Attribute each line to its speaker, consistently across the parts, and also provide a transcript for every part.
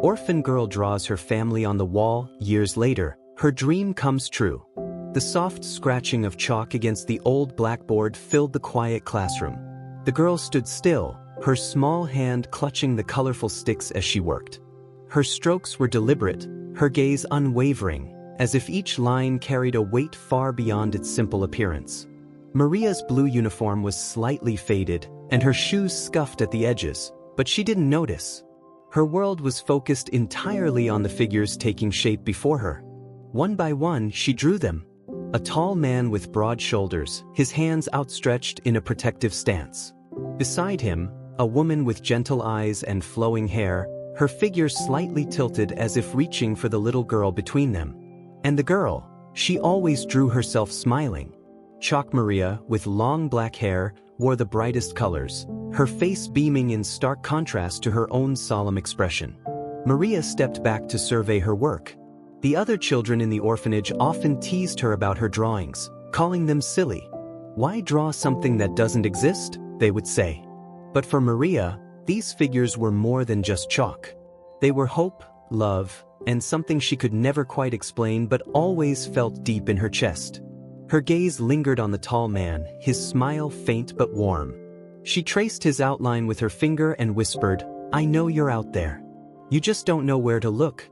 Speaker 1: Orphan girl draws her family on the wall. Years later, her dream comes true. The soft scratching of chalk against the old blackboard filled the quiet classroom. The girl stood still, her small hand clutching the colorful sticks as she worked. Her strokes were deliberate, her gaze unwavering, as if each line carried a weight far beyond its simple appearance. Maria's blue uniform was slightly faded, and her shoes scuffed at the edges, but she didn't notice. Her world was focused entirely on the figures taking shape before her. One by one, she drew them. A tall man with broad shoulders, his hands outstretched in a protective stance. Beside him, a woman with gentle eyes and flowing hair, her figure slightly tilted as if reaching for the little girl between them. And the girl, she always drew herself smiling. Chalk Maria, with long black hair, wore the brightest colors, her face beaming in stark contrast to her own solemn expression. Maria stepped back to survey her work. The other children in the orphanage often teased her about her drawings, calling them silly. "Why draw something that doesn't exist?" they would say. But for Maria, these figures were more than just chalk. They were hope, love, and something she could never quite explain but always felt deep in her chest. Her gaze lingered on the tall man, his smile faint but warm. She traced his outline with her finger and whispered, "I know you're out there. You just don't know where to look."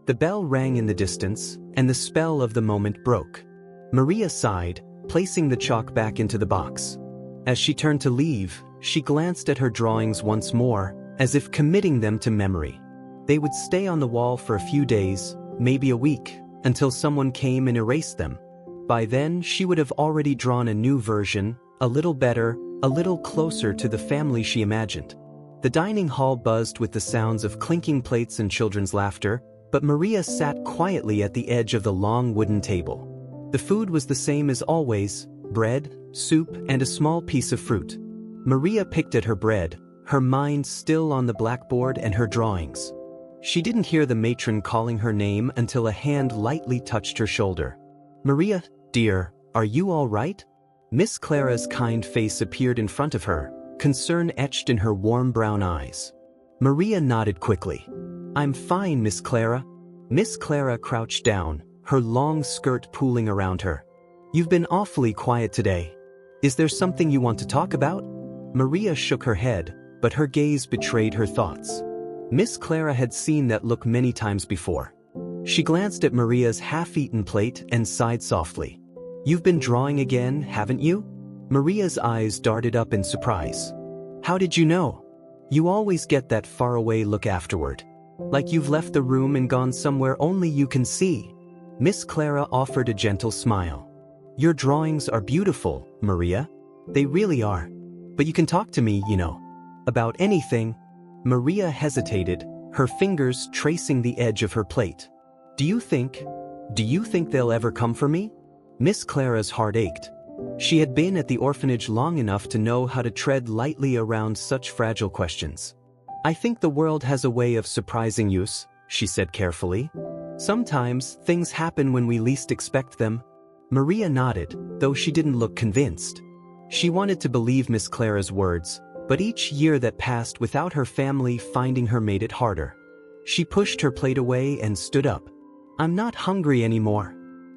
Speaker 1: The bell rang in the distance, and the spell of the moment broke. Maria sighed, placing the chalk back into the box. As she turned to leave, she glanced at her drawings once more, as if committing them to memory. They would stay on the wall for a few days, maybe a week, until someone came and erased them. By then, she would have already drawn a new version, a little better, a little closer to the family she imagined. The dining hall buzzed with the sounds of clinking plates and children's laughter, but Maria sat quietly at the edge of the long wooden table. The food was the same as always: bread, soup, and a small piece of fruit. Maria picked at her bread, her mind still on the blackboard and her drawings. She didn't hear the matron calling her name until a hand lightly touched her shoulder. "Maria, dear, are you all right?" Miss Clara's kind face appeared in front of her, concern etched in her warm brown eyes. Maria nodded quickly. "I'm fine, Miss Clara." Miss Clara crouched down, her long skirt pooling around her. "You've been awfully quiet today. Is there something you want to talk about?" Maria shook her head, but her gaze betrayed her thoughts. Miss Clara had seen that look many times before. She glanced at Maria's half-eaten plate and sighed softly. "You've been drawing again, haven't you?" Maria's eyes darted up in surprise. "How did you know? You always get that faraway look afterward. Like you've left the room and gone somewhere only you can see." Miss Clara offered a gentle smile. "Your drawings are beautiful, Maria. They really are. But you can talk to me, you know. About anything." Maria hesitated, her fingers tracing the edge of her plate. Do you think they'll ever come for me?" Miss Clara's heart ached. She had been at the orphanage long enough to know how to tread lightly around such fragile questions. "I think the world has a way of surprising us," she said carefully. "Sometimes things happen when we least expect them." Maria nodded, though she didn't look convinced. She wanted to believe Miss Clara's words, but each year that passed without her family finding her made it harder. She pushed her plate away and stood up. "I'm not hungry anymore."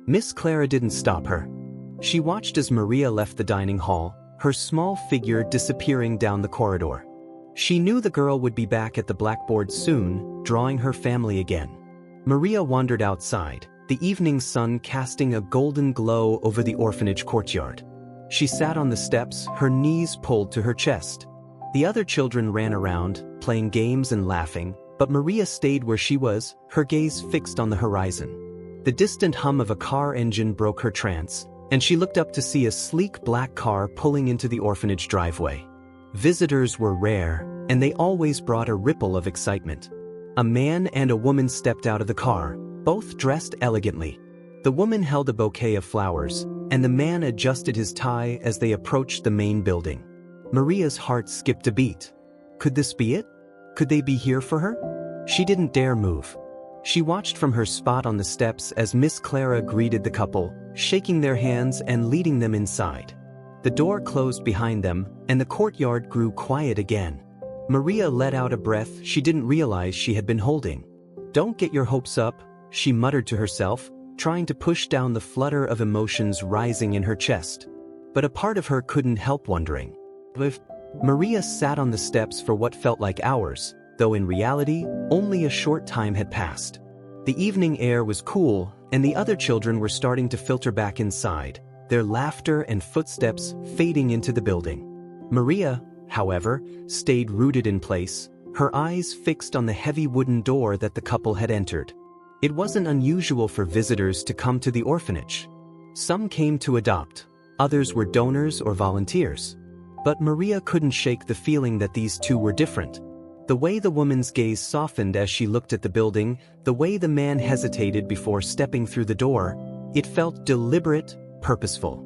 Speaker 1: Miss Clara didn't stop her. She watched as Maria left the dining hall, her small figure disappearing down the corridor. She knew the girl would be back at the blackboard soon, drawing her family again. Maria wandered outside, the evening sun casting a golden glow over the orphanage courtyard. She sat on the steps, her knees pulled to her chest. The other children ran around, playing games and laughing, but Maria stayed where she was, her gaze fixed on the horizon. The distant hum of a car engine broke her trance, and she looked up to see a sleek black car pulling into the orphanage driveway. Visitors were rare, and they always brought a ripple of excitement. A man and a woman stepped out of the car, both dressed elegantly. The woman held a bouquet of flowers, and the man adjusted his tie as they approached the main building. Maria's heart skipped a beat. Could this be it? Could they be here for her? She didn't dare move. She watched from her spot on the steps as Miss Clara greeted the couple, shaking their hands and leading them inside. The door closed behind them, and the courtyard grew quiet again. Maria let out a breath she didn't realize she had been holding. Don't get your hopes up, she muttered to herself, trying to push down the flutter of emotions rising in her chest. But a part of her couldn't help wondering. If Maria sat on the steps for what felt like hours, though in reality, only a short time had passed. The evening air was cool, and the other children were starting to filter back inside, their laughter and footsteps fading into the building. Maria, however, stayed rooted in place, her eyes fixed on the heavy wooden door that the couple had entered. It wasn't unusual for visitors to come to the orphanage. Some came to adopt, others were donors or volunteers. But Maria couldn't shake the feeling that these two were different. The way the woman's gaze softened as she looked at the building, the way the man hesitated before stepping through the door, it felt deliberate, purposeful.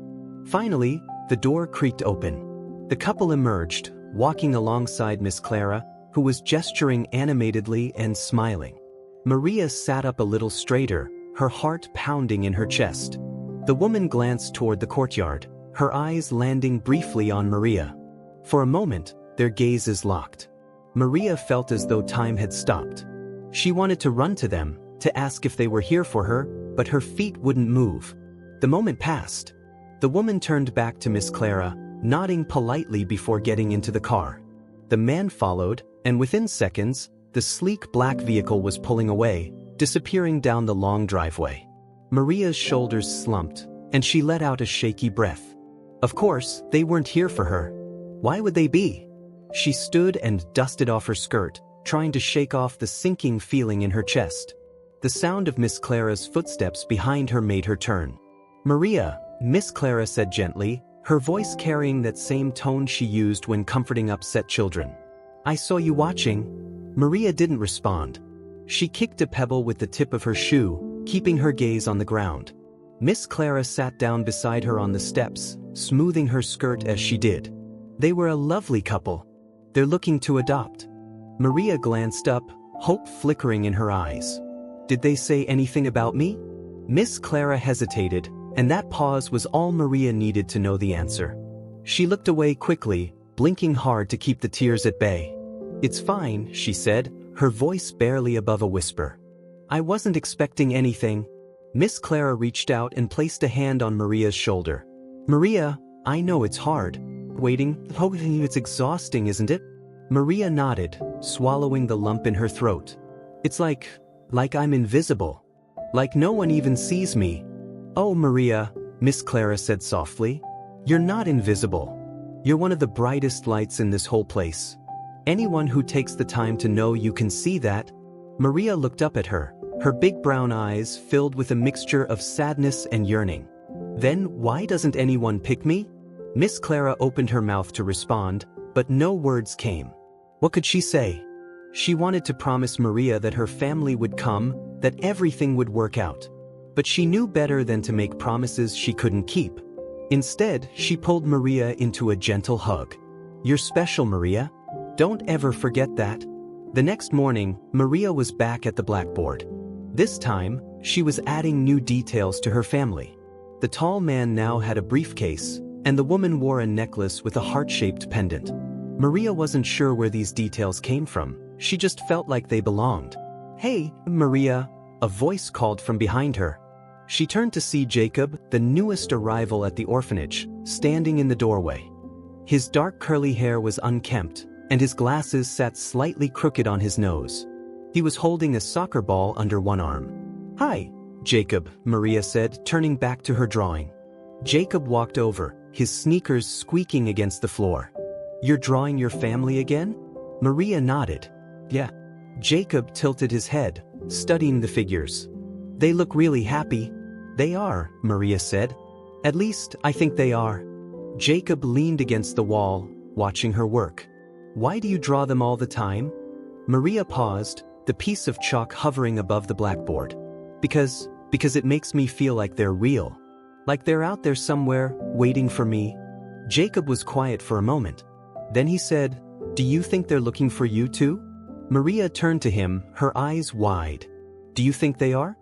Speaker 1: Finally, the door creaked open. The couple emerged, walking alongside Miss Clara, who was gesturing animatedly and smiling. Maria sat up a little straighter, her heart pounding in her chest. The woman glanced toward the courtyard, her eyes landing briefly on Maria. For a moment, their gazes locked. Maria felt as though time had stopped. She wanted to run to them, to ask if they were here for her, but her feet wouldn't move. The moment passed. The woman turned back to Miss Clara, nodding politely before getting into the car. The man followed, and within seconds, the sleek black vehicle was pulling away, disappearing down the long driveway. Maria's shoulders slumped, and she let out a shaky breath. Of course, they weren't here for her. Why would they be? She stood and dusted off her skirt, trying to shake off the sinking feeling in her chest. The sound of Miss Clara's footsteps behind her made her turn. "Maria," Miss Clara said gently, her voice carrying that same tone she used when comforting upset children. "I saw you watching." Maria didn't respond. She kicked a pebble with the tip of her shoe, keeping her gaze on the ground. Miss Clara sat down beside her on the steps, smoothing her skirt as she did. They were a lovely couple. They're looking to adopt. Maria glanced up, hope flickering in her eyes. "Did they say anything about me?" Miss Clara hesitated, and that pause was all Maria needed to know the answer. She looked away quickly, blinking hard to keep the tears at bay. "It's fine," she said, her voice barely above a whisper. "I wasn't expecting anything." Miss Clara reached out and placed a hand on Maria's shoulder. "Maria, I know it's hard. Waiting, it's exhausting, isn't it?" Maria nodded, swallowing the lump in her throat. "It's like I'm invisible. Like no one even sees me." "Oh, Maria," Miss Clara said softly. "You're not invisible. You're one of the brightest lights in this whole place. Anyone who takes the time to know you can see that." Maria looked up at her, her big brown eyes filled with a mixture of sadness and yearning. "Then why doesn't anyone pick me?" Miss Clara opened her mouth to respond, but no words came. What could she say? She wanted to promise Maria that her family would come, that everything would work out. But she knew better than to make promises she couldn't keep. Instead, she pulled Maria into a gentle hug. "You're special, Maria. Don't ever forget that." The next morning, Maria was back at the blackboard. This time, she was adding new details to her family. The tall man now had a briefcase, and the woman wore a necklace with a heart-shaped pendant. Maria wasn't sure where these details came from, she just felt like they belonged. "Hey, Maria," a voice called from behind her. She turned to see Jacob, the newest arrival at the orphanage, standing in the doorway. His dark curly hair was unkempt, and his glasses sat slightly crooked on his nose. He was holding a soccer ball under one arm. "Hi, Jacob," Maria said, turning back to her drawing. Jacob walked over, his sneakers squeaking against the floor. "You're drawing your family again?" Maria nodded. "Yeah." Jacob tilted his head, studying the figures. "They look really happy." "They are," Maria said. "At least, I think they are." Jacob leaned against the wall, watching her work. "Why do you draw them all the time?" Maria paused, the piece of chalk hovering above the blackboard. Because it makes me feel like they're real. Like they're out there somewhere, waiting for me." Jacob was quiet for a moment. Then he said, "Do you think they're looking for you too?" Maria turned to him, her eyes wide. "Do you think they are?"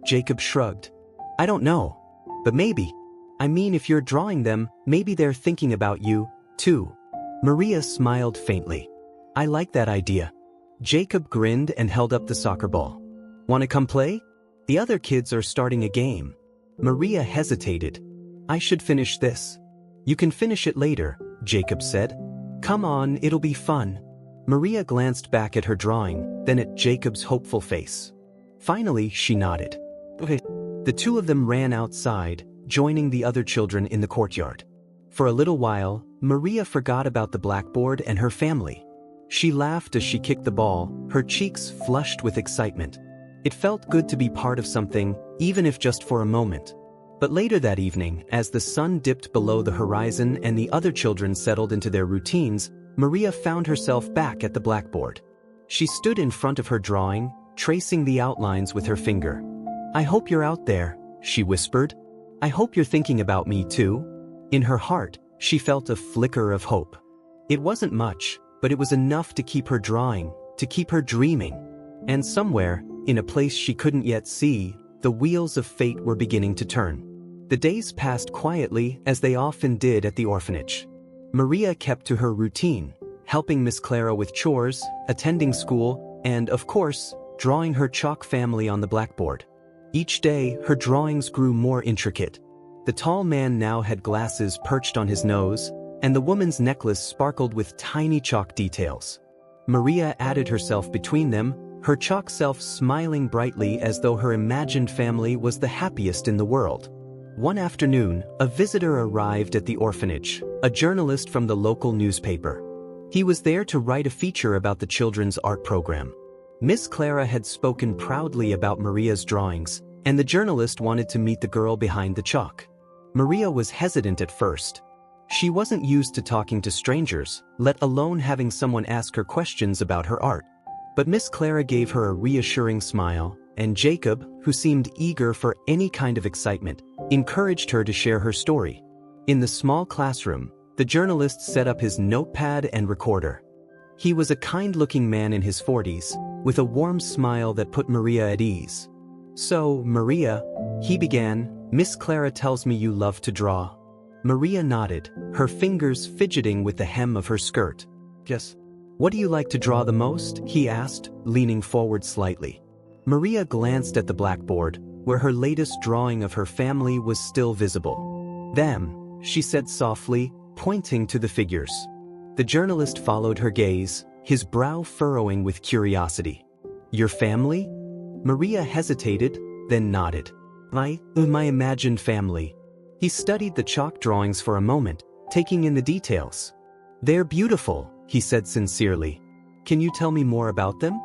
Speaker 1: Jacob shrugged. "I don't know. But maybe. I mean, if you're drawing them, maybe they're thinking about you, too." Maria smiled faintly. "I like that idea." Jacob grinned and held up the soccer ball. "Wanna come play? The other kids are starting a game." Maria hesitated. "I should finish this." "You can finish it later," Jacob said. "Come on, it'll be fun." Maria glanced back at her drawing, then at Jacob's hopeful face. Finally, she nodded. "Okay." The two of them ran outside, joining the other children in the courtyard. For a little while, Maria forgot about the blackboard and her family. She laughed as she kicked the ball, her cheeks flushed with excitement. It felt good to be part of something, even if just for a moment. But later that evening, as the sun dipped below the horizon and the other children settled into their routines, Maria found herself back at the blackboard. She stood in front of her drawing, tracing the outlines with her finger. "I hope you're out there," she whispered. "I hope you're thinking about me too." In her heart, she felt a flicker of hope. It wasn't much, but it was enough to keep her drawing, to keep her dreaming. And somewhere, in a place she couldn't yet see, the wheels of fate were beginning to turn. The days passed quietly, as they often did at the orphanage. Maria kept to her routine, helping Miss Clara with chores, attending school, and, of course, drawing her chalk family on the blackboard. Each day, her drawings grew more intricate. The tall man now had glasses perched on his nose, and the woman's necklace sparkled with tiny chalk details. Maria added herself between them, her chalk self smiling brightly as though her imagined family was the happiest in the world. One afternoon, a visitor arrived at the orphanage, a journalist from the local newspaper. He was there to write a feature about the children's art program. Miss Clara had spoken proudly about Maria's drawings, and the journalist wanted to meet the girl behind the chalk. Maria was hesitant at first. She wasn't used to talking to strangers, let alone having someone ask her questions about her art. But Miss Clara gave her a reassuring smile, and Jacob, who seemed eager for any kind of excitement, encouraged her to share her story. In the small classroom, the journalist set up his notepad and recorder. He was a kind-looking man in his 40s, with a warm smile that put Maria at ease. "So, Maria," he began, "Miss Clara tells me you love to draw." Maria nodded, her fingers fidgeting with the hem of her skirt. "Yes." "What do you like to draw the most?" he asked, leaning forward slightly. Maria glanced at the blackboard, where her latest drawing of her family was still visible. "Them," she said softly, pointing to the figures. The journalist followed her gaze, his brow furrowing with curiosity. "Your family?" Maria hesitated, then nodded. My imagined family." He studied the chalk drawings for a moment, taking in the details. "They're beautiful," he said sincerely. "Can you tell me more about them?"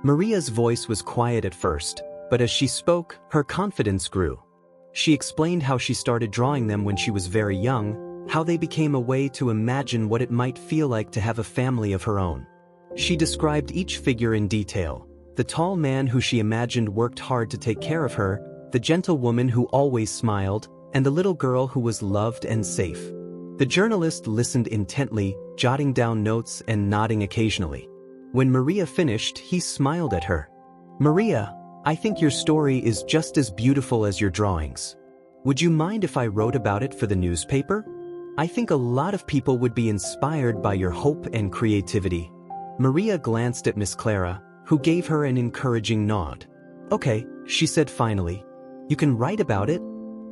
Speaker 1: Maria's voice was quiet at first, but as she spoke, her confidence grew. She explained how she started drawing them when she was very young, how they became a way to imagine what it might feel like to have a family of her own. She described each figure in detail: the tall man who she imagined worked hard to take care of her, the gentle woman who always smiled, and the little girl who was loved and safe. The journalist listened intently, jotting down notes and nodding occasionally. When Maria finished, he smiled at her. "Maria, I think your story is just as beautiful as your drawings. Would you mind if I wrote about it for the newspaper? I think a lot of people would be inspired by your hope and creativity." Maria glanced at Miss Clara, who gave her an encouraging nod. "Okay," she said finally. "You can write about it."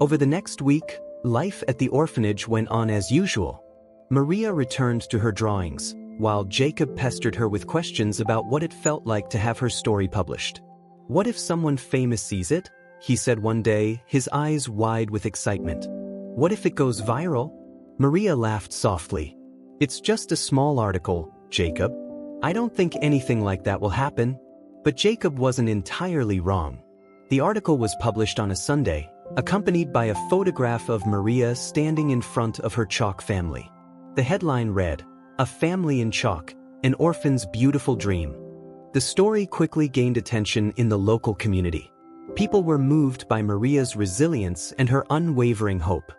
Speaker 1: Over the next week, life at the orphanage went on as usual. Maria returned to her drawings, while Jacob pestered her with questions about what it felt like to have her story published. "What if someone famous sees it?" he said one day, his eyes wide with excitement. "What if it goes viral?" Maria laughed softly. "It's just a small article, Jacob. I don't think anything like that will happen." But Jacob wasn't entirely wrong. The article was published on a Sunday, accompanied by a photograph of Maria standing in front of her chalk family. The headline read, "A Family in Chalk, an Orphan's Beautiful Dream." The story quickly gained attention in the local community. People were moved by Maria's resilience and her unwavering hope.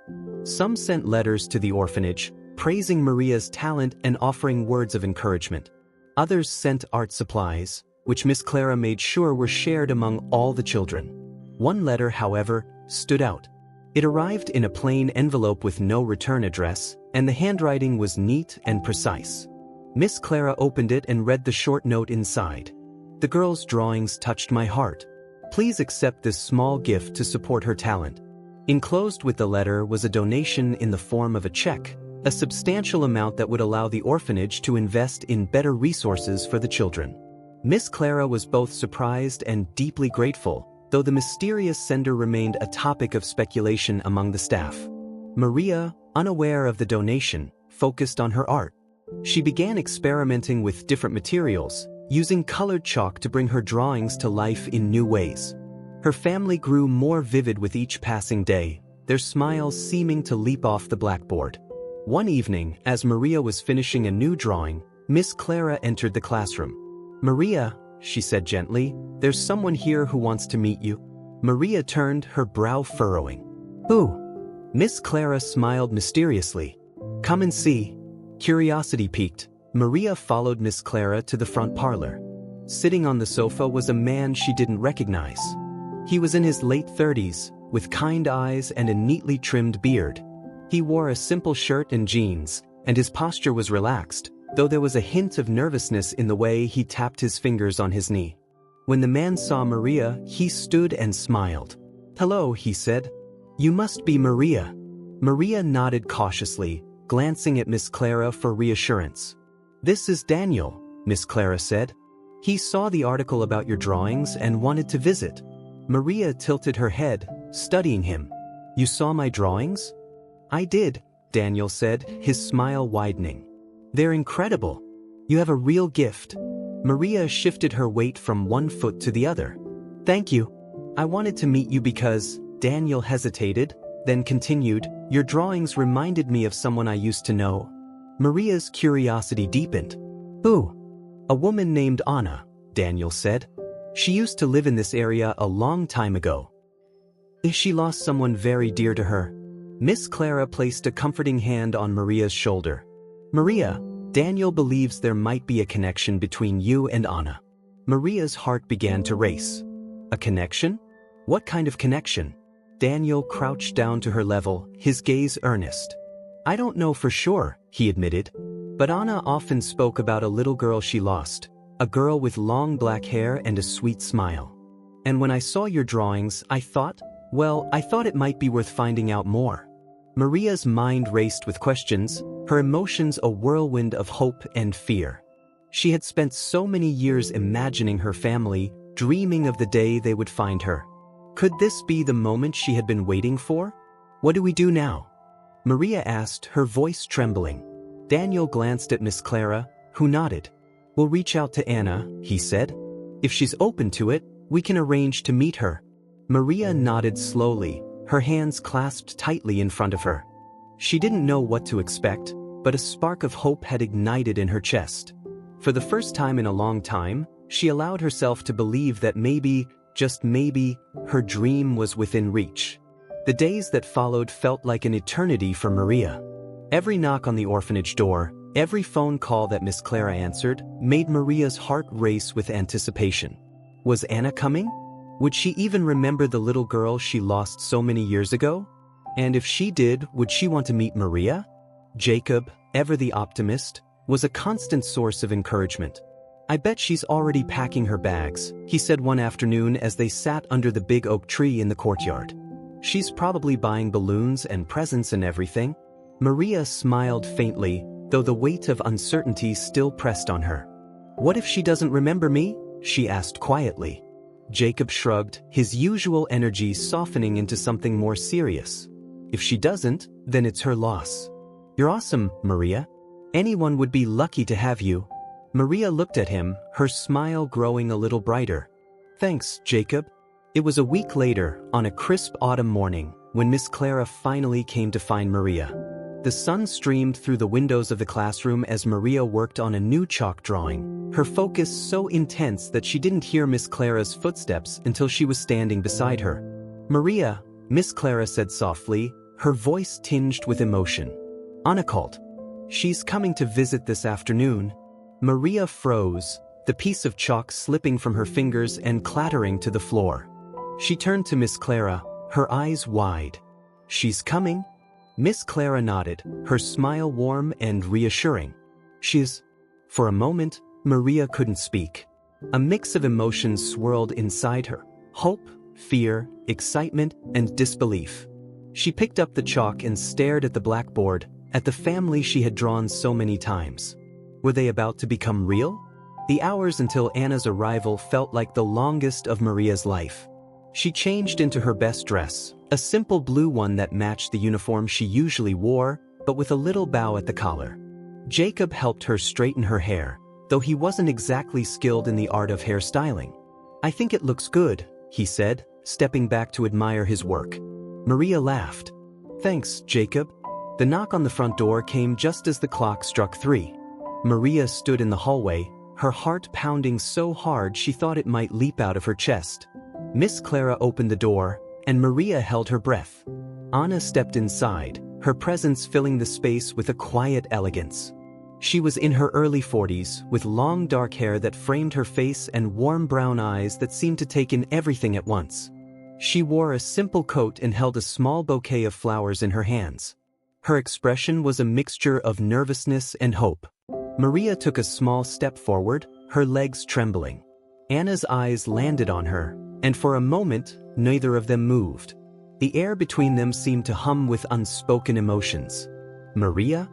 Speaker 1: Some sent letters to the orphanage, praising Maria's talent and offering words of encouragement. Others sent art supplies, which Miss Clara made sure were shared among all the children. One letter, however, stood out. It arrived in a plain envelope with no return address, and the handwriting was neat and precise. Miss Clara opened it and read the short note inside. "The girl's drawings touched my heart. Please accept this small gift to support her talent. Enclosed with the letter was a donation in the form of a check, a substantial amount that would allow the orphanage to invest in better resources for the children. Miss Clara was both surprised and deeply grateful, though the mysterious sender remained a topic of speculation among the staff. Maria, unaware of the donation, focused on her art. She began experimenting with different materials, using colored chalk to bring her drawings to life in new ways. Her family grew more vivid with each passing day, their smiles seeming to leap off the blackboard. One evening, as Maria was finishing a new drawing, Miss Clara entered the classroom. "Maria," she said gently, "there's someone here who wants to meet you." Maria turned, her brow furrowing. "Who?" Miss Clara smiled mysteriously. "Come and see." Curiosity piqued, Maria followed Miss Clara to the front parlor. Sitting on the sofa was a man she didn't recognize. He was in his late 30s, with kind eyes and a neatly trimmed beard. He wore a simple shirt and jeans, and his posture was relaxed, though there was a hint of nervousness in the way he tapped his fingers on his knee. When the man saw Maria, he stood and smiled. "Hello," he said. "You must be Maria." Maria nodded cautiously, glancing at Miss Clara for reassurance. "This is Daniel," Miss Clara said. "He saw the article about your drawings and wanted to visit." Maria tilted her head, studying him. "You saw my drawings?" "I did," Daniel said, his smile widening. "They're incredible. You have a real gift." Maria shifted her weight from one foot to the other. "Thank you. I wanted to meet you because..." Daniel hesitated, then continued, "Your drawings reminded me of someone I used to know." Maria's curiosity deepened. "Who?" "A woman named Anna," Daniel said. "She used to live in this area a long time ago. She lost someone very dear to her." Miss Clara placed a comforting hand on Maria's shoulder. "Maria, Daniel believes there might be a connection between you and Anna." Maria's heart began to race. "A connection? What kind of connection?" Daniel crouched down to her level, his gaze earnest. "I don't know for sure," he admitted. "But Anna often spoke about a little girl she lost, a girl with long black hair and a sweet smile. And when I saw your drawings, I thought it might be worth finding out more." Maria's mind raced with questions, her emotions a whirlwind of hope and fear. She had spent so many years imagining her family, dreaming of the day they would find her. Could this be the moment she had been waiting for? "What do we do now?" Maria asked, her voice trembling. Daniel glanced at Miss Clara, who nodded. "We'll reach out to Anna," he said. "If she's open to it, we can arrange to meet her." Maria nodded slowly, her hands clasped tightly in front of her. She didn't know what to expect, but a spark of hope had ignited in her chest. For the first time in a long time, she allowed herself to believe that maybe, just maybe, her dream was within reach. The days that followed felt like an eternity for Maria. Every knock on the orphanage door, every phone call that Miss Clara answered, made Maria's heart race with anticipation. Was Anna coming? Would she even remember the little girl she lost so many years ago? And if she did, would she want to meet Maria? Jacob, ever the optimist, was a constant source of encouragement. "I bet she's already packing her bags," he said one afternoon as they sat under the big oak tree in the courtyard. "She's probably buying balloons and presents and everything." Maria smiled faintly, though the weight of uncertainty still pressed on her. "What if she doesn't remember me?" she asked quietly. Jacob shrugged, his usual energy softening into something more serious. "If she doesn't, then it's her loss." "You're awesome, Maria. Anyone would be lucky to have you." Maria looked at him, her smile growing a little brighter. "Thanks, Jacob." It was a week later, on a crisp autumn morning, when Miss Clara finally came to find Maria. The sun streamed through the windows of the classroom as Maria worked on a new chalk drawing, her focus so intense that she didn't hear Miss Clara's footsteps until she was standing beside her. "Maria," Miss Clara said softly, her voice tinged with emotion. "Anna called. She's coming to visit this afternoon." Maria froze, the piece of chalk slipping from her fingers and clattering to the floor. She turned to Miss Clara, her eyes wide. "She's coming?" Miss Clara nodded, her smile warm and reassuring. "She's..." For a moment, Maria couldn't speak. A mix of emotions swirled inside her. Hope, fear, excitement, and disbelief. She picked up the chalk and stared at the blackboard, at the family she had drawn so many times. Were they about to become real? The hours until Anna's arrival felt like the longest of Maria's life. She changed into her best dress, a simple blue one that matched the uniform she usually wore, but with a little bow at the collar. Jacob helped her straighten her hair, though he wasn't exactly skilled in the art of hairstyling. "I think it looks good," he said, stepping back to admire his work. Maria laughed. "Thanks, Jacob." The knock on the front door came just as the clock struck 3. Maria stood in the hallway, her heart pounding so hard she thought it might leap out of her chest. Miss Clara opened the door, and Maria held her breath. Anna stepped inside, her presence filling the space with a quiet elegance. She was in her early 40s, with long dark hair that framed her face and warm brown eyes that seemed to take in everything at once. She wore a simple coat and held a small bouquet of flowers in her hands. Her expression was a mixture of nervousness and hope. Maria took a small step forward, her legs trembling. Anna's eyes landed on her, and for a moment, neither of them moved. The air between them seemed to hum with unspoken emotions. "Maria?"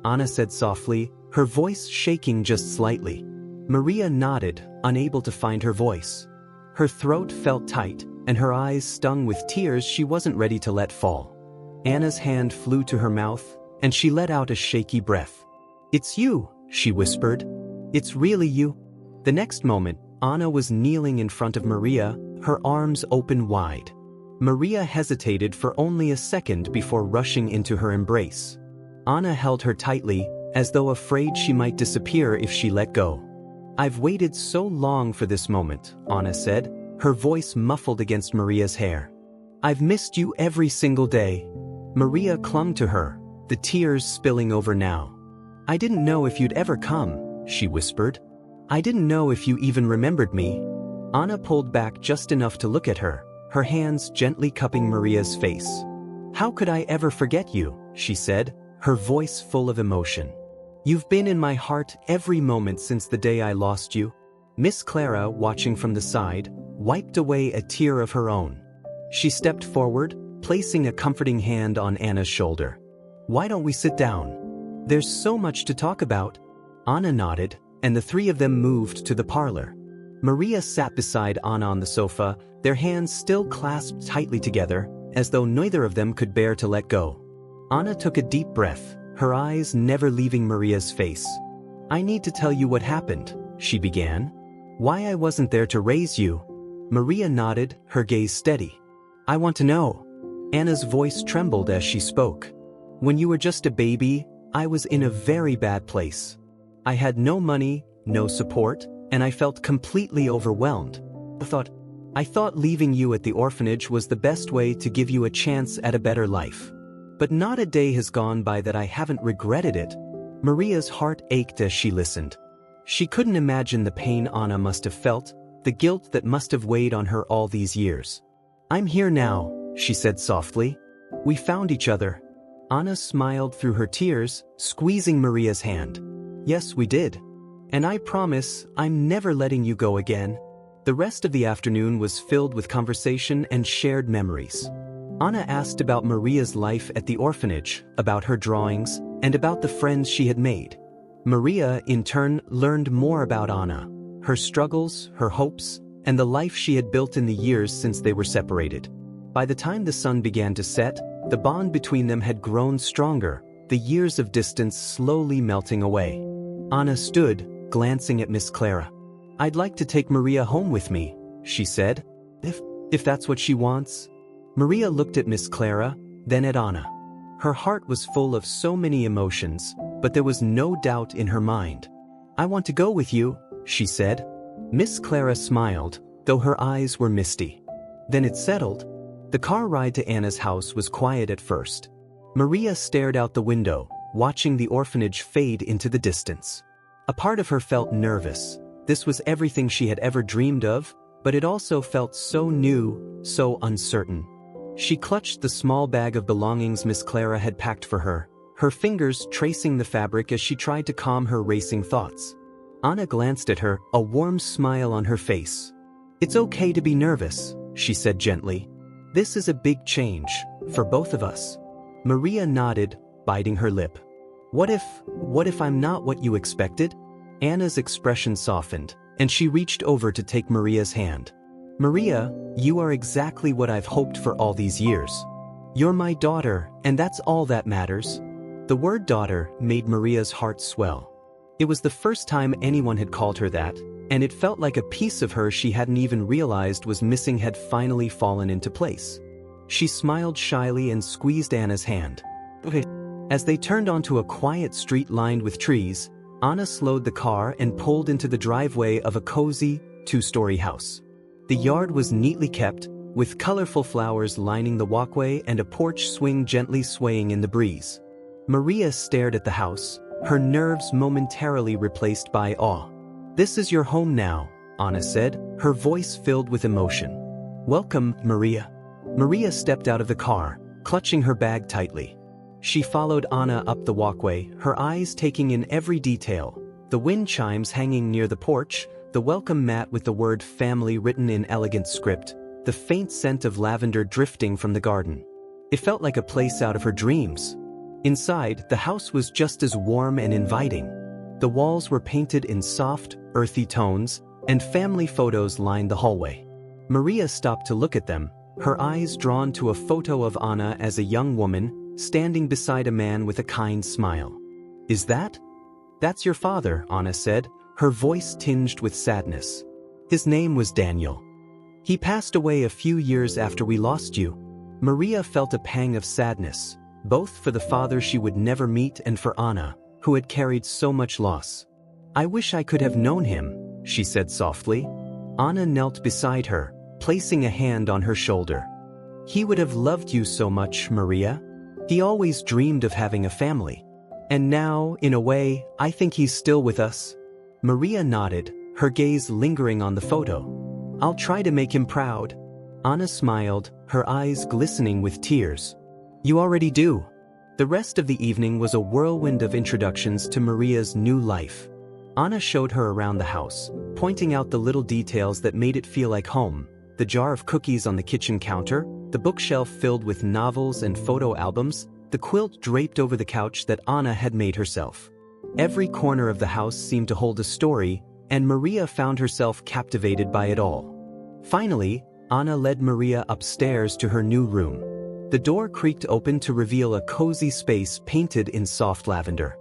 Speaker 1: Anna said softly, her voice shaking just slightly. Maria nodded, unable to find her voice. Her throat felt tight, and her eyes stung with tears she wasn't ready to let fall. Anna's hand flew to her mouth, and she let out a shaky breath. "It's you," she whispered. "It's really you." The next moment, Anna was kneeling in front of Maria, her arms open wide. Maria hesitated for only a second before rushing into her embrace. Anna held her tightly, as though afraid she might disappear if she let go. "I've waited so long for this moment," Anna said, her voice muffled against Maria's hair. "I've missed you every single day." Maria clung to her, the tears spilling over now. "I didn't know if you'd ever come," she whispered. "I didn't know if you even remembered me." Anna pulled back just enough to look at her, her hands gently cupping Maria's face. "How could I ever forget you?" she said, her voice full of emotion. "You've been in my heart every moment since the day I lost you." Miss Clara, watching from the side, wiped away a tear of her own. She stepped forward, placing a comforting hand on Anna's shoulder. "Why don't we sit down? There's so much to talk about." Anna nodded, and the three of them moved to the parlor. Maria sat beside Anna on the sofa, their hands still clasped tightly together, as though neither of them could bear to let go. Anna took a deep breath, her eyes never leaving Maria's face. "I need to tell you what happened," she began. "Why I wasn't there to raise you." Maria nodded, her gaze steady. "I want to know." Anna's voice trembled as she spoke. "When you were just a baby, I was in a very bad place. I had no money, no support, and I felt completely overwhelmed. I thought leaving you at the orphanage was the best way to give you a chance at a better life. But not a day has gone by that I haven't regretted it." Maria's heart ached as she listened. She couldn't imagine the pain Anna must have felt, the guilt that must have weighed on her all these years. "I'm here now," she said softly. "We found each other." Anna smiled through her tears, squeezing Maria's hand. "Yes, we did. And I promise I'm never letting you go again." The rest of the afternoon was filled with conversation and shared memories. Anna asked about Maria's life at the orphanage, about her drawings, and about the friends she had made. Maria, in turn, learned more about Anna, her struggles, her hopes, and the life she had built in the years since they were separated. By the time the sun began to set, the bond between them had grown stronger, the years of distance slowly melting away. Anna stood, glancing at Miss Clara. "I'd like to take Maria home with me," she said. If that's what she wants." Maria looked at Miss Clara, then at Anna. Her heart was full of so many emotions, but there was no doubt in her mind. "I want to go with you," she said. Miss Clara smiled, though her eyes were misty. Then it settled. The car ride to Anna's house was quiet at first. Maria stared out the window, watching the orphanage fade into the distance. A part of her felt nervous. This was everything she had ever dreamed of, but it also felt so new, so uncertain. She clutched the small bag of belongings Miss Clara had packed for her, her fingers tracing the fabric as she tried to calm her racing thoughts. Anna glanced at her, a warm smile on her face. "It's okay to be nervous," she said gently. This is a big change, for both of us. Maria nodded, biting her lip. What if I'm not what you expected? Anna's expression softened, and she reached over to take Maria's hand. Maria, you are exactly what I've hoped for all these years. You're my daughter, and that's all that matters. The word daughter made Maria's heart swell. It was the first time anyone had called her that, and it felt like a piece of her she hadn't even realized was missing had finally fallen into place. She smiled shyly and squeezed Anna's hand. As they turned onto a quiet street lined with trees, Anna slowed the car and pulled into the driveway of a cozy, two-story house. The yard was neatly kept, with colorful flowers lining the walkway and a porch swing gently swaying in the breeze. Maria stared at the house, her nerves momentarily replaced by awe. This is your home now, Anna said, her voice filled with emotion. Welcome, Maria. Maria stepped out of the car, clutching her bag tightly. She followed Anna up the walkway, her eyes taking in every detail. The wind chimes hanging near the porch, the welcome mat with the word family written in elegant script, the faint scent of lavender drifting from the garden. It felt like a place out of her dreams. Inside, the house was just as warm and inviting. The walls were painted in soft, earthy tones, and family photos lined the hallway. Maria stopped to look at them, her eyes drawn to a photo of Anna as a young woman, standing beside a man with a kind smile. Is that? That's your father, Anna said, her voice tinged with sadness. His name was Daniel. He passed away a few years after we lost you. Maria felt a pang of sadness, both for the father she would never meet and for Anna, who had carried so much loss. I wish I could have known him, she said softly. Anna knelt beside her, placing a hand on her shoulder. He would have loved you so much, Maria. He always dreamed of having a family. And now, in a way, I think he's still with us. Maria nodded, her gaze lingering on the photo. I'll try to make him proud. Anna smiled, her eyes glistening with tears. You already do. The rest of the evening was a whirlwind of introductions to Maria's new life. Anna showed her around the house, pointing out the little details that made it feel like home. The jar of cookies on the kitchen counter, the bookshelf filled with novels and photo albums, the quilt draped over the couch that Anna had made herself. Every corner of the house seemed to hold a story, and Maria found herself captivated by it all. Finally, Anna led Maria upstairs to her new room. The door creaked open to reveal a cozy space painted in soft lavender.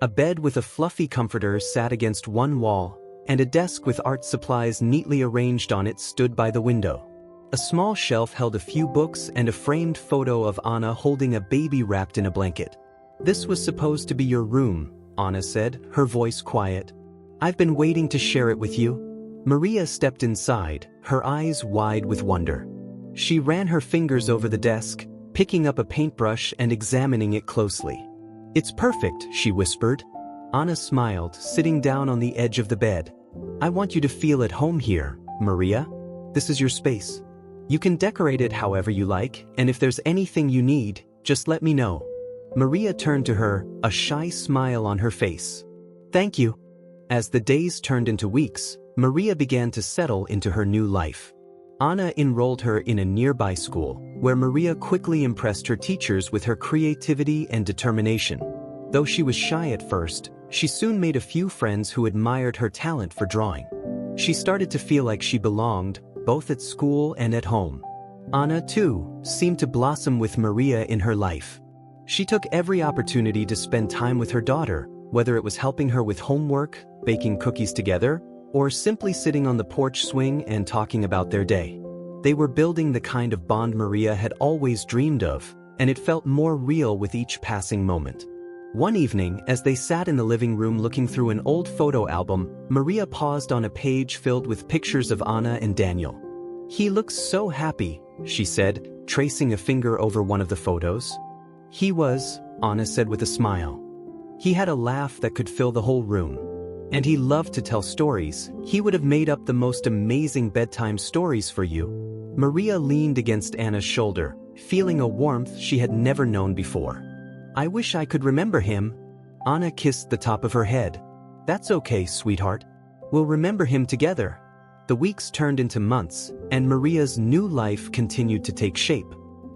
Speaker 1: A bed with a fluffy comforter sat against one wall, and a desk with art supplies neatly arranged on it stood by the window. A small shelf held a few books and a framed photo of Anna holding a baby wrapped in a blanket. This was supposed to be your room, Anna said, her voice quiet. I've been waiting to share it with you. Maria stepped inside, her eyes wide with wonder. She ran her fingers over the desk, picking up a paintbrush and examining it closely. It's perfect, she whispered. Anna smiled, sitting down on the edge of the bed. I want you to feel at home here, Maria. This is your space. You can decorate it however you like, and if there's anything you need, just let me know. Maria turned to her, a shy smile on her face. Thank you. As the days turned into weeks, Maria began to settle into her new life. Anna enrolled her in a nearby school, where Maria quickly impressed her teachers with her creativity and determination. Though she was shy at first, she soon made a few friends who admired her talent for drawing. She started to feel like she belonged, both at school and at home. Anna, too, seemed to blossom with Maria in her life. She took every opportunity to spend time with her daughter, whether it was helping her with homework, baking cookies together, or simply sitting on the porch swing and talking about their day. They were building the kind of bond Maria had always dreamed of, and it felt more real with each passing moment. One evening, as they sat in the living room looking through an old photo album, Maria paused on a page filled with pictures of Anna and Daniel. He looks so happy, she said, tracing a finger over one of the photos. He was, Anna said with a smile. He had a laugh that could fill the whole room. And he loved to tell stories. He would have made up the most amazing bedtime stories for you. Maria leaned against Anna's shoulder, feeling a warmth she had never known before. I wish I could remember him. Anna kissed the top of her head. That's okay, sweetheart. We'll remember him together. The weeks turned into months, and Maria's new life continued to take shape.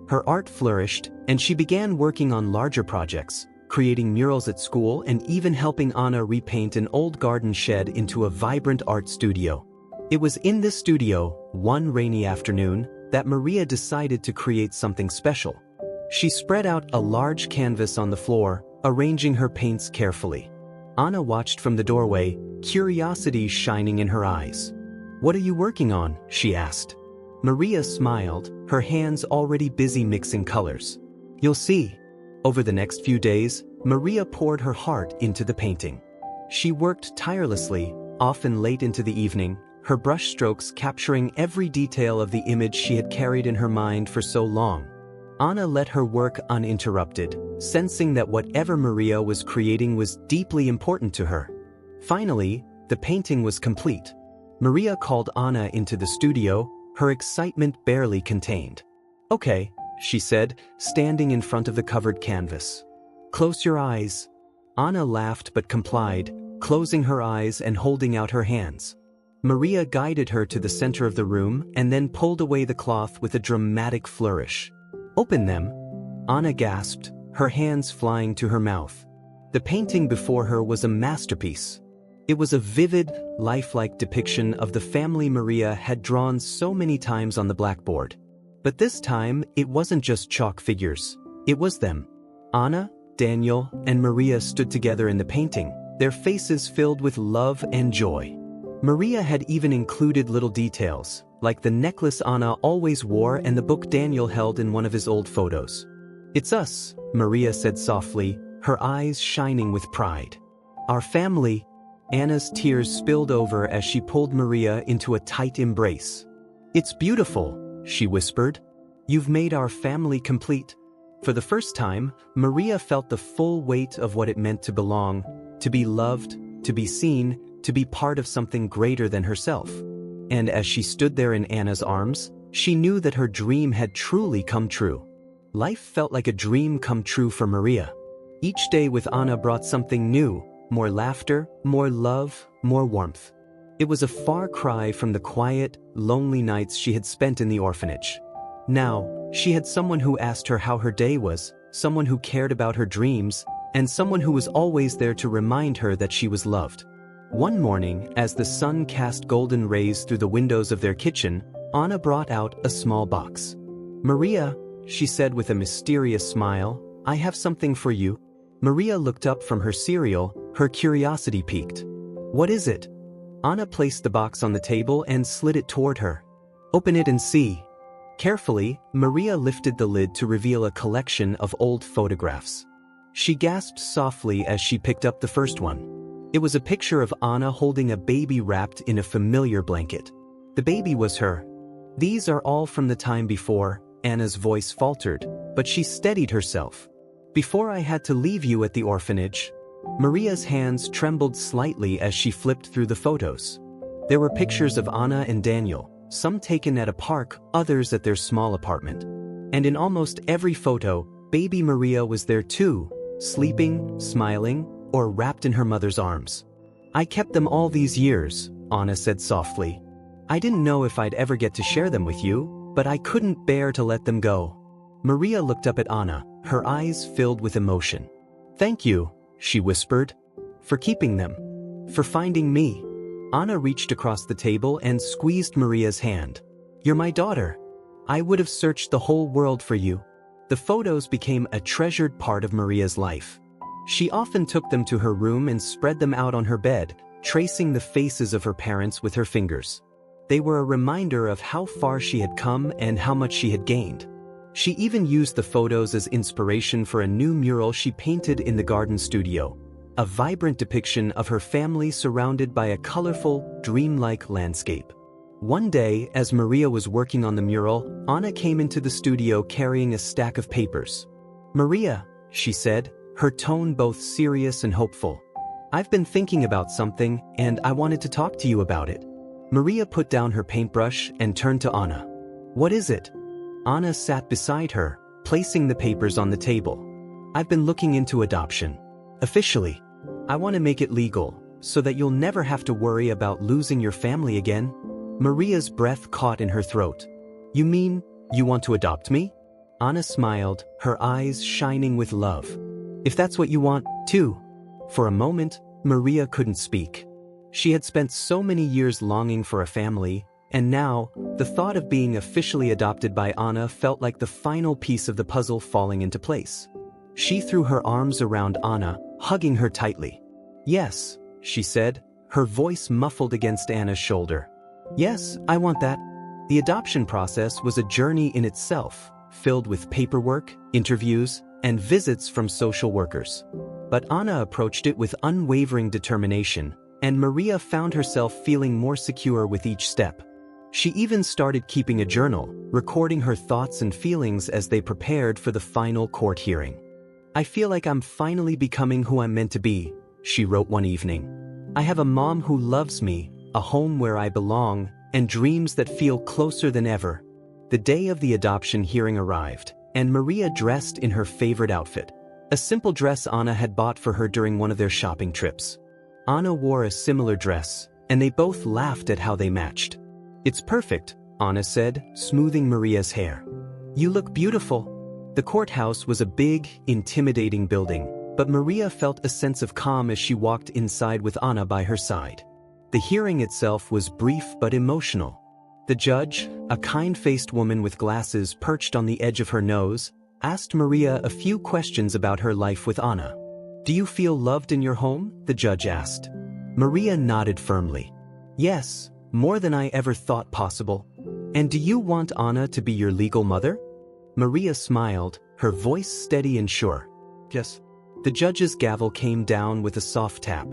Speaker 1: Her art flourished, and she began working on larger projects, creating murals at school and even helping Anna repaint an old garden shed into a vibrant art studio. It was in this studio, one rainy afternoon, that Maria decided to create something special. She spread out a large canvas on the floor, arranging her paints carefully. Anna watched from the doorway, curiosity shining in her eyes. "What are you working on?" she asked. Maria smiled, her hands already busy mixing colors. "You'll see." Over the next few days, Maria poured her heart into the painting. She worked tirelessly, often late into the evening, her brushstrokes capturing every detail of the image she had carried in her mind for so long. Anna let her work uninterrupted, sensing that whatever Maria was creating was deeply important to her. Finally, the painting was complete. Maria called Anna into the studio, her excitement barely contained. "Okay," she said, standing in front of the covered canvas. "Close your eyes." Anna laughed but complied, closing her eyes and holding out her hands. Maria guided her to the center of the room and then pulled away the cloth with a dramatic flourish. "Open them," Anna gasped, her hands flying to her mouth. The painting before her was a masterpiece. It was a vivid, lifelike depiction of the family Maria had drawn so many times on the blackboard. But this time, it wasn't just chalk figures. It was them. Anna, Daniel, and Maria stood together in the painting, their faces filled with love and joy. Maria had even included little details, like the necklace Anna always wore and the book Daniel held in one of his old photos. "It's us," Maria said softly, her eyes shining with pride. "Our family." Anna's tears spilled over as she pulled Maria into a tight embrace. "It's beautiful," she whispered. "You've made our family complete." For the first time, Maria felt the full weight of what it meant to belong, to be loved, to be seen, to be part of something greater than herself. And as she stood there in Anna's arms, she knew that her dream had truly come true. Life felt like a dream come true for Maria. Each day with Anna brought something new, more laughter, more love, more warmth. It was a far cry from the quiet, lonely nights she had spent in the orphanage. Now, she had someone who asked her how her day was, someone who cared about her dreams, and someone who was always there to remind her that she was loved. One morning, as the sun cast golden rays through the windows of their kitchen, Anna brought out a small box. "Maria," she said with a mysterious smile, "I have something for you." Maria looked up from her cereal, her curiosity piqued. "What is it?" Anna placed the box on the table and slid it toward her. "Open it and see." Carefully, Maria lifted the lid to reveal a collection of old photographs. She gasped softly as she picked up the first one. It was a picture of Anna holding a baby wrapped in a familiar blanket. The baby was her. "These are all from the time before," Anna's voice faltered, but she steadied herself. "Before I had to leave you at the orphanage." Maria's hands trembled slightly as she flipped through the photos. There were pictures of Anna and Daniel, some taken at a park, others at their small apartment. And in almost every photo, baby Maria was there too, sleeping, smiling, or wrapped in her mother's arms. "I kept them all these years," Anna said softly. "I didn't know if I'd ever get to share them with you, but I couldn't bear to let them go." Maria looked up at Anna, her eyes filled with emotion. "Thank you," she whispered, "for keeping them, for finding me." Anna reached across the table and squeezed Maria's hand. "You're my daughter. I would have searched the whole world for you." The photos became a treasured part of Maria's life. She often took them to her room and spread them out on her bed, tracing the faces of her parents with her fingers. They were a reminder of how far she had come and how much she had gained. She even used the photos as inspiration for a new mural she painted in the garden studio, a vibrant depiction of her family surrounded by a colorful, dreamlike landscape. One day, as Maria was working on the mural, Anna came into the studio carrying a stack of papers. "Maria," she said, her tone both serious and hopeful. "I've been thinking about something, and I wanted to talk to you about it." Maria put down her paintbrush and turned to Anna. "What is it?" Anna sat beside her, placing the papers on the table. "I've been looking into adoption. Officially. I want to make it legal, so that you'll never have to worry about losing your family again." Maria's breath caught in her throat. You mean, you want to adopt me? Anna smiled, her eyes shining with love. If that's what you want, too. For a moment, Maria couldn't speak. She had spent so many years longing for a family, and now, the thought of being officially adopted by Anna felt like the final piece of the puzzle falling into place. She threw her arms around Anna, hugging her tightly. Yes, she said, her voice muffled against Anna's shoulder. Yes, I want that. The adoption process was a journey in itself, filled with paperwork, interviews, and visits from social workers. But Anna approached it with unwavering determination, and Maria found herself feeling more secure with each step. She even started keeping a journal, recording her thoughts and feelings as they prepared for the final court hearing. I feel like I'm finally becoming who I'm meant to be, she wrote one evening. I have a mom who loves me, a home where I belong, and dreams that feel closer than ever. The day of the adoption hearing arrived, and Maria dressed in her favorite outfit, a simple dress Anna had bought for her during one of their shopping trips. Anna wore a similar dress, and they both laughed at how they matched. It's perfect, Anna said, smoothing Maria's hair. You look beautiful. The courthouse was a big, intimidating building, but Maria felt a sense of calm as she walked inside with Anna by her side. The hearing itself was brief but emotional. The judge, a kind-faced woman with glasses perched on the edge of her nose, asked Maria a few questions about her life with Anna. Do you feel loved in your home? The judge asked. Maria nodded firmly. Yes, more than I ever thought possible. And do you want Anna to be your legal mother? Maria smiled, her voice steady and sure. Yes. The judge's gavel came down with a soft tap.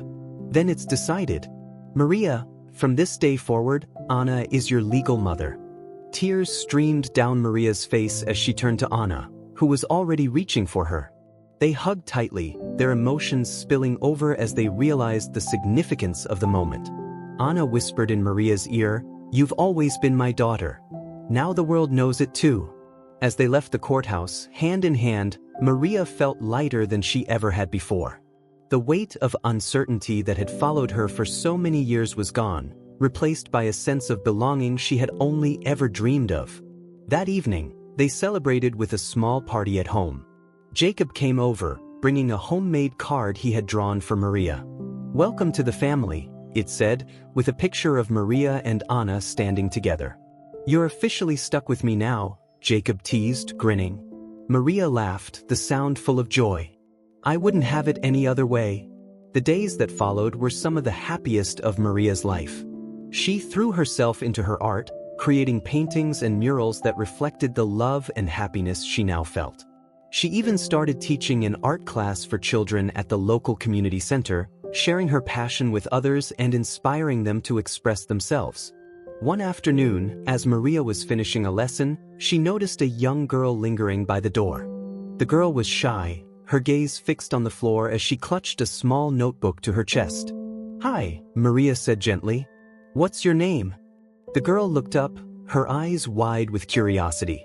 Speaker 1: Then it's decided. Maria, from this day forward, Anna is your legal mother. Tears streamed down Maria's face as she turned to Anna, who was already reaching for her. They hugged tightly, their emotions spilling over as they realized the significance of the moment. Anna whispered in Maria's ear, "You've always been my daughter. Now the world knows it too." As they left the courthouse, hand in hand, Maria felt lighter than she ever had before. The weight of uncertainty that had followed her for so many years was gone, replaced by a sense of belonging she had only ever dreamed of. That evening, they celebrated with a small party at home. Jacob came over, bringing a homemade card he had drawn for Maria. "Welcome to the family," it said, with a picture of Maria and Anna standing together. "You're officially stuck with me now," Jacob teased, grinning. Maria laughed, the sound full of joy. "I wouldn't have it any other way." The days that followed were some of the happiest of Maria's life. She threw herself into her art, creating paintings and murals that reflected the love and happiness she now felt. She even started teaching an art class for children at the local community center, sharing her passion with others and inspiring them to express themselves. One afternoon, as Maria was finishing a lesson, she noticed a young girl lingering by the door. The girl was shy, her gaze fixed on the floor as she clutched a small notebook to her chest. "Hi," Maria said gently. "What's your name?" The girl looked up, her eyes wide with curiosity.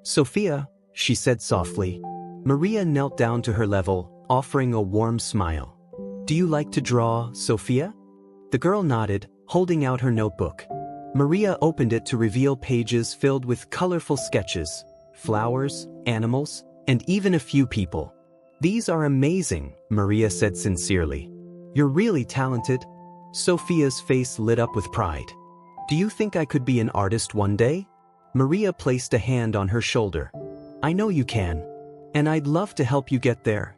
Speaker 1: "Sophia," she said softly. Maria knelt down to her level, offering a warm smile. "Do you like to draw, Sophia?" The girl nodded, holding out her notebook. Maria opened it to reveal pages filled with colorful sketches, flowers, animals, and even a few people. "These are amazing," Maria said sincerely. "You're really talented." Sophia's face lit up with pride. "Do you think I could be an artist one day?" Maria placed a hand on her shoulder. "I know you can. And I'd love to help you get there."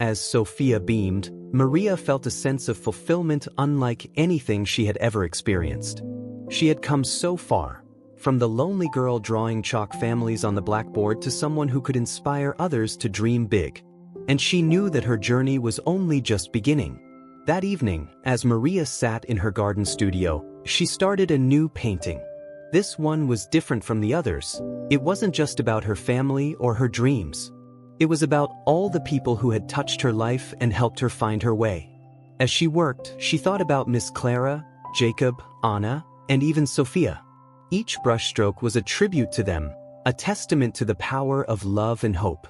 Speaker 1: As Sophia beamed, Maria felt a sense of fulfillment unlike anything she had ever experienced. She had come so far, from the lonely girl drawing chalk families on the blackboard to someone who could inspire others to dream big. And she knew that her journey was only just beginning. That evening, as Maria sat in her garden studio, she started a new painting. This one was different from the others. It wasn't just about her family or her dreams. It was about all the people who had touched her life and helped her find her way. As she worked, she thought about Miss Clara, Jacob, Anna, and even Sophia. Each brushstroke was a tribute to them, a testament to the power of love and hope.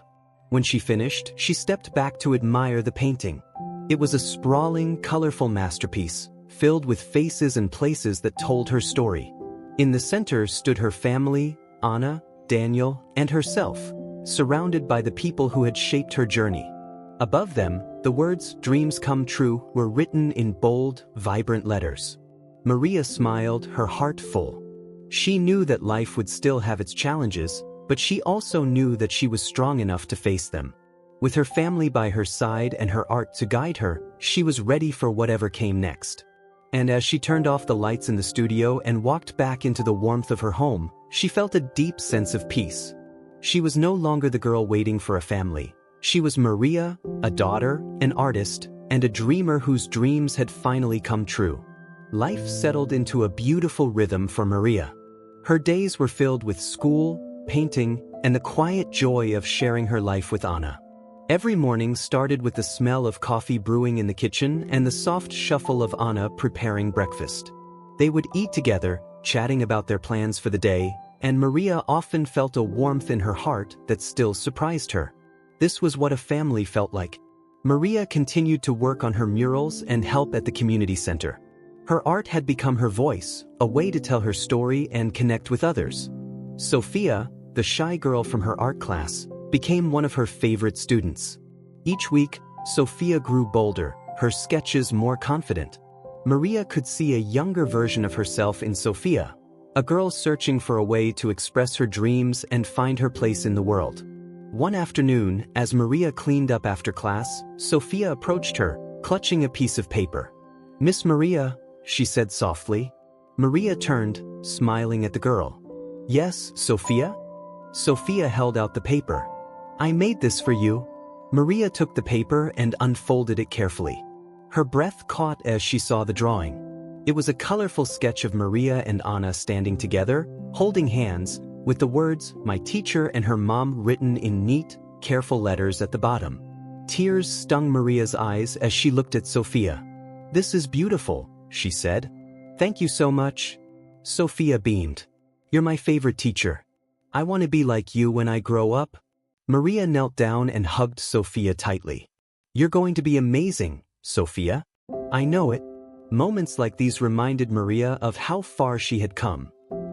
Speaker 1: When she finished, she stepped back to admire the painting. It was a sprawling, colorful masterpiece, filled with faces and places that told her story. In the center stood her family, Anna, Daniel, and herself, surrounded by the people who had shaped her journey. Above them, the words "Dreams Come True" were written in bold, vibrant letters. Maria smiled, her heart full. She knew that life would still have its challenges, but she also knew that she was strong enough to face them. With her family by her side and her art to guide her, she was ready for whatever came next. And as she turned off the lights in the studio and walked back into the warmth of her home, she felt a deep sense of peace. She was no longer the girl waiting for a family. She was Maria, a daughter, an artist, and a dreamer whose dreams had finally come true. Life settled into a beautiful rhythm for Maria. Her days were filled with school, painting, and the quiet joy of sharing her life with Anna. Every morning started with the smell of coffee brewing in the kitchen and the soft shuffle of Anna preparing breakfast. They would eat together, chatting about their plans for the day, and Maria often felt a warmth in her heart that still surprised her. This was what a family felt like. Maria continued to work on her murals and help at the community center. Her art had become her voice, a way to tell her story and connect with others. Sophia, the shy girl from her art class, became one of her favorite students. Each week, Sophia grew bolder, her sketches more confident. Maria could see a younger version of herself in Sophia, a girl searching for a way to express her dreams and find her place in the world. One afternoon, as Maria cleaned up after class, Sophia approached her, clutching a piece of paper. "Miss Maria," she said softly. Maria turned, smiling at the girl. "Yes, Sophia?" Sophia held out the paper. "I made this for you." Maria took the paper and unfolded it carefully. Her breath caught as she saw the drawing. It was a colorful sketch of Maria and Anna standing together, holding hands, with the words "my teacher" and her mom written in neat, careful letters at the bottom. Tears stung Maria's eyes as she looked at Sophia. "This is beautiful," she said. "Thank you so much." Sophia beamed. "You're my favorite teacher. I want to be like you when I grow up." Maria knelt down and hugged Sophia tightly. "You're going to be amazing, Sophia. I know it." Moments like these reminded Maria of how far she had come.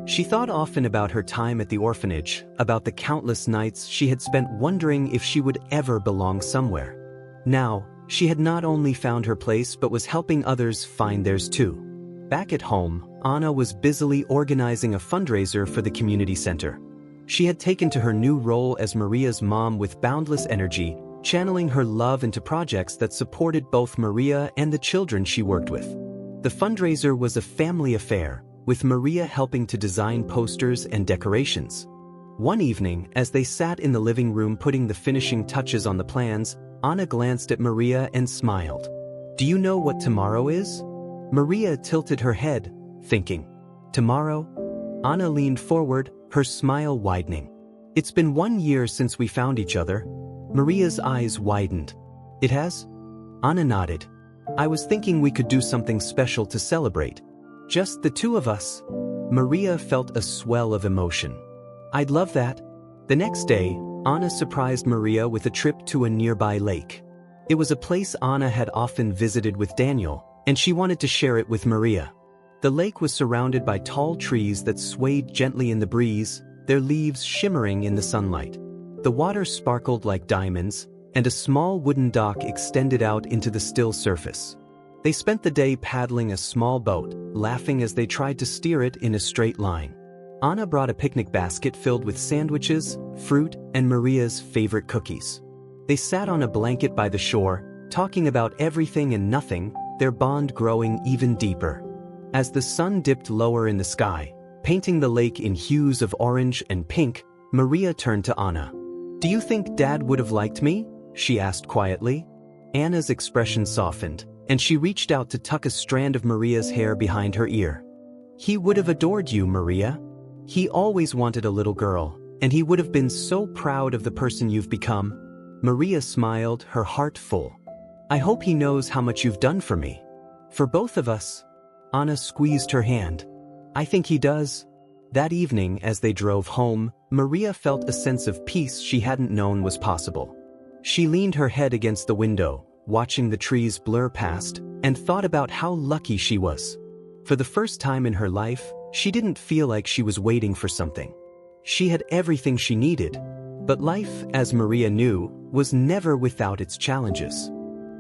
Speaker 1: She thought often about her time at the orphanage, about the countless nights she had spent wondering if she would ever belong somewhere. Now, she had not only found her place but was helping others find theirs too. Back at home, Anna was busily organizing a fundraiser for the community center. She had taken to her new role as Maria's mom with boundless energy, channeling her love into projects that supported both Maria and the children she worked with. The fundraiser was a family affair, with Maria helping to design posters and decorations. One evening, as they sat in the living room putting the finishing touches on the plans, Anna glanced at Maria and smiled. "Do you know what tomorrow is?" Maria tilted her head, thinking, "Tomorrow?" Anna leaned forward, her smile widening. "It's been 1 year since we found each other." Maria's eyes widened. "It has?" Anna nodded. "I was thinking we could do something special to celebrate. Just the two of us." Maria felt a swell of emotion. "I'd love that." The next day, Anna surprised Maria with a trip to a nearby lake. It was a place Anna had often visited with Daniel, and she wanted to share it with Maria. The lake was surrounded by tall trees that swayed gently in the breeze, their leaves shimmering in the sunlight. The water sparkled like diamonds, and a small wooden dock extended out into the still surface. They spent the day paddling a small boat, laughing as they tried to steer it in a straight line. Anna brought a picnic basket filled with sandwiches, fruit, and Maria's favorite cookies. They sat on a blanket by the shore, talking about everything and nothing, their bond growing even deeper. As the sun dipped lower in the sky, painting the lake in hues of orange and pink, Maria turned to Anna. "Do you think Dad would have liked me?" she asked quietly. Anna's expression softened, and she reached out to tuck a strand of Maria's hair behind her ear. "He would have adored you, Maria. He always wanted a little girl, and he would have been so proud of the person you've become." Maria smiled, her heart full. "I hope he knows how much you've done for me. For both of us." Anna squeezed her hand. "I think he does." That evening, as they drove home, Maria felt a sense of peace she hadn't known was possible. She leaned her head against the window, watching the trees blur past, and thought about how lucky she was. For the first time in her life, She didn't feel like she was waiting for something. She had everything she needed. But life, as Maria knew, was never without its challenges.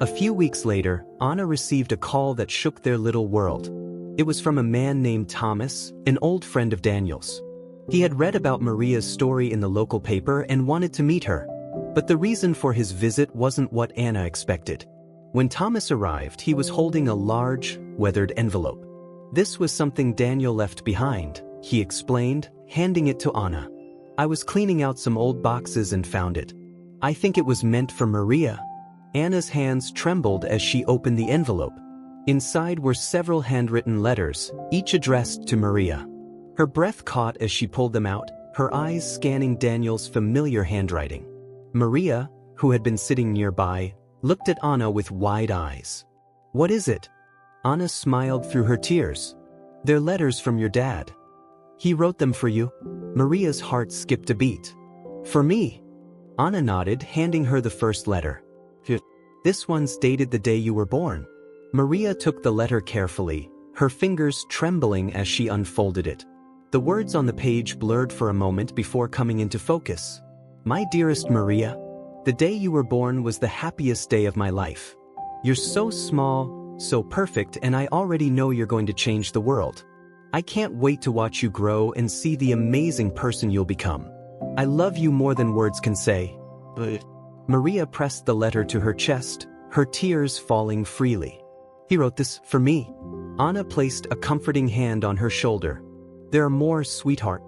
Speaker 1: A few weeks later, Anna received a call that shook their little world. It was from a man named Thomas, an old friend of Daniel's. He had read about Maria's story in the local paper and wanted to meet her. But the reason for his visit wasn't what Anna expected. When Thomas arrived, he was holding a large, weathered envelope. This was something Daniel left behind, he explained, handing it to Anna. I was cleaning out some old boxes and found it. I think it was meant for Maria. Anna's hands trembled as she opened the envelope. Inside were several handwritten letters, each addressed to Maria. Her breath caught as she pulled them out, her eyes scanning Daniel's familiar handwriting. Maria, who had been sitting nearby, looked at Anna with wide eyes. What is it? Anna smiled through her tears. They're letters from your dad. He wrote them for you. Maria's heart skipped a beat. For me? Anna nodded, handing her the first letter. This one's dated the day you were born. Maria took the letter carefully, her fingers trembling as she unfolded it. The words on the page blurred for a moment before coming into focus. My dearest Maria, the day you were born was the happiest day of my life. You're so small, so perfect, and I already know you're going to change the world. I can't wait to watch you grow and see the amazing person you'll become. I love you more than words can say. Maria pressed the letter to her chest, her tears falling freely. He wrote this for me. Anna placed a comforting hand on her shoulder. There are more, sweetheart.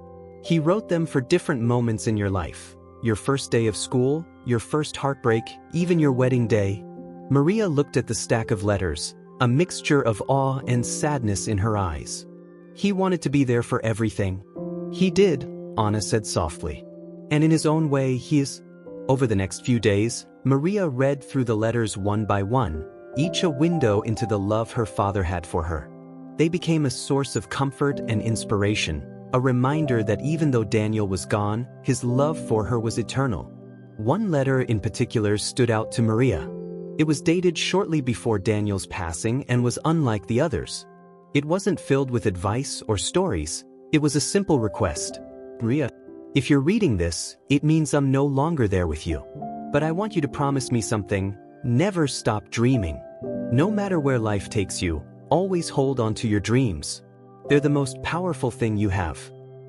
Speaker 1: He wrote them for different moments in your life. Your first day of school, your first heartbreak, even your wedding day. Maria looked at the stack of letters, a mixture of awe and sadness in her eyes. He wanted to be there for everything. He did, Anna said softly. And in his own way, he is. Over the next few days, Maria read through the letters one by one, each a window into the love her father had for her. They became a source of comfort and inspiration, a reminder that even though Daniel was gone, his love for her was eternal. One letter in particular stood out to Maria. It was dated shortly before Daniel's passing and was unlike the others. It wasn't filled with advice or stories. It was a simple request. Maria, if you're reading this, it means I'm no longer there with you. But I want you to promise me something. Never stop dreaming. No matter where life takes you, always hold on to your dreams. They're the most powerful thing you have.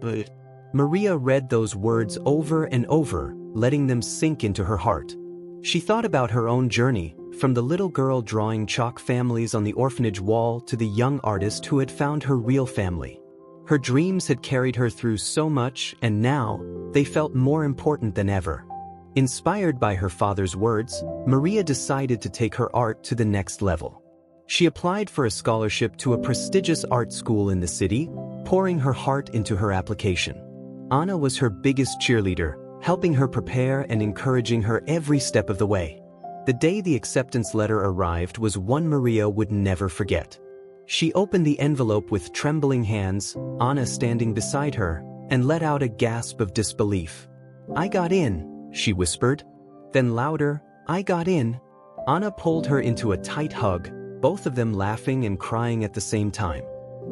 Speaker 1: But Maria read those words over and over, letting them sink into her heart. She thought about her own journey, from the little girl drawing chalk families on the orphanage wall to the young artist who had found her real family. Her dreams had carried her through so much, and now, they felt more important than ever. Inspired by her father's words, Maria decided to take her art to the next level. She applied for a scholarship to a prestigious art school in the city, pouring her heart into her application. Anna was her biggest cheerleader, helping her prepare and encouraging her every step of the way. The day the acceptance letter arrived was one Maria would never forget. She opened the envelope with trembling hands, Anna standing beside her, and let out a gasp of disbelief. I got in, she whispered. Then louder, I got in. Anna pulled her into a tight hug, both of them laughing and crying at the same time.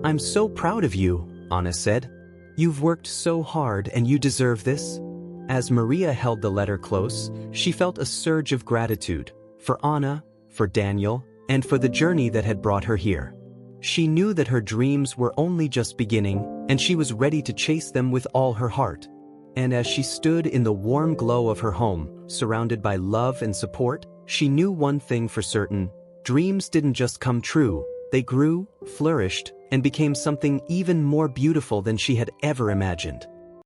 Speaker 1: I'm so proud of you, Anna said. You've worked so hard and you deserve this. As Maria held the letter close, she felt a surge of gratitude, for Anna, for Daniel, and for the journey that had brought her here. She knew that her dreams were only just beginning, and she was ready to chase them with all her heart. And as she stood in the warm glow of her home, surrounded by love and support, she knew one thing for certain: dreams didn't just come true, they grew, flourished, and became something even more beautiful than she had ever imagined.